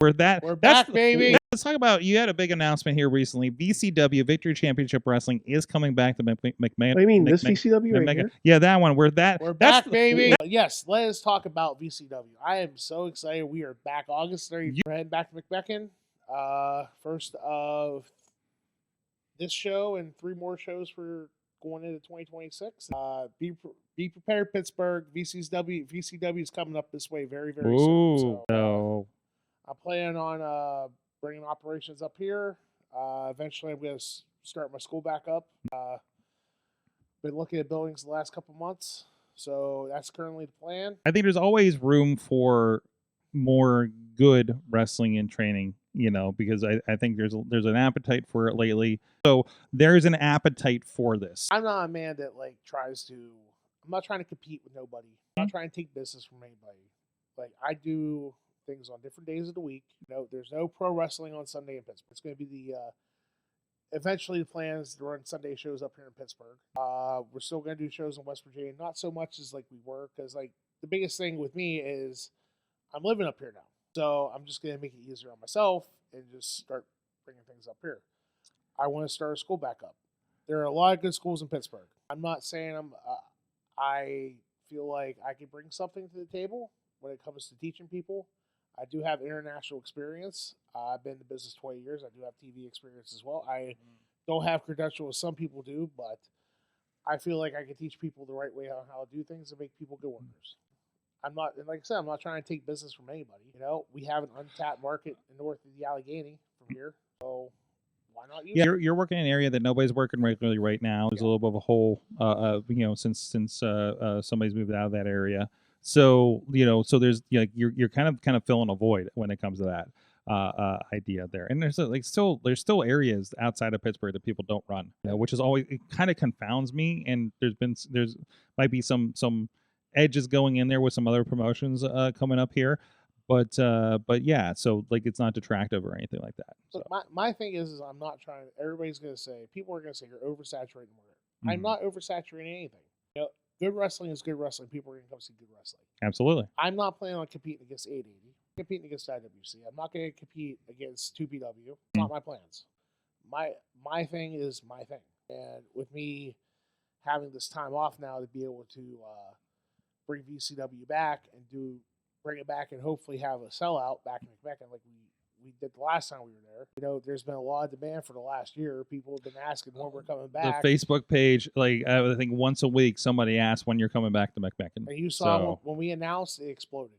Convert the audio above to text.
We're back, baby. Let's talk about, you had a big announcement here recently. VCW, Victory Championship Wrestling, is coming back to McMechen. I mean, this VCW right here? Yeah, that one. We're back, baby. Yes, let us talk about VCW. I am so excited. We are back August 30th. We're heading back to McMechen. First of this show and 3 more shows for going into 2026. Be prepared, Pittsburgh. VCW is coming up this way very, very soon. So, I'm planning on bringing operations up here. Eventually, I'm going to start my school back up. Been looking at buildings the last couple months, so that's currently the plan. I think there's always room for more good wrestling and training, because I think there's an appetite for it lately. So there's an appetite for this. I'm not a man that tries to. I'm not trying to compete with nobody. I'm not trying to take business from anybody. I do things on different days of the week. There's no pro wrestling on Sunday in Pittsburgh. It's going to be eventually the plan is to run Sunday shows up here in Pittsburgh. We're still going to do shows in West Virginia, not so much as we were, because the biggest thing with me is I'm living up here now, so I'm just going to make it easier on myself and just start bringing things up here. I want to start a school back up. There are a lot of good schools in Pittsburgh. I'm not saying I feel like I can bring something to the table when it comes to teaching people. I do have international experience. I've been in the business 20 years. I do have TV experience as well. I don't have credentials, some people do, but I feel like I can teach people the right way on how to do things and make people good workers. I'm not, and like I said, I'm not trying to take business from anybody. We have an untapped market north of the Allegheny from here, so why not use it? You're working in an area that nobody's working regularly right now. There's a little bit of a hole, since somebody's moved out of that area. So so there's you're kind of filling a void when it comes to that idea there. And there's there's still areas outside of Pittsburgh that people don't run, which is always, it kind of confounds me. And there's might be some edges going in there with some other promotions coming up here, but yeah, so it's not detractive or anything like that. So my thing is I'm not trying. Everybody's gonna say, people are gonna say you're oversaturating the market. I'm not oversaturating anything. Good wrestling is good wrestling. People are going to come see good wrestling. Absolutely. I'm not planning on competing against 880. I'm competing against IWC. I'm not going to compete against 2PW. It's not my plans. My thing is my thing. And with me having this time off now to be able to bring VCW back and bring it back and hopefully have a sellout back in McMechen like we did the last time we were there. There's been a lot of demand for the last year. People have been asking when we're coming back. The Facebook page, I think once a week, somebody asks when you're coming back to McMechen. And you saw when we announced, it exploded.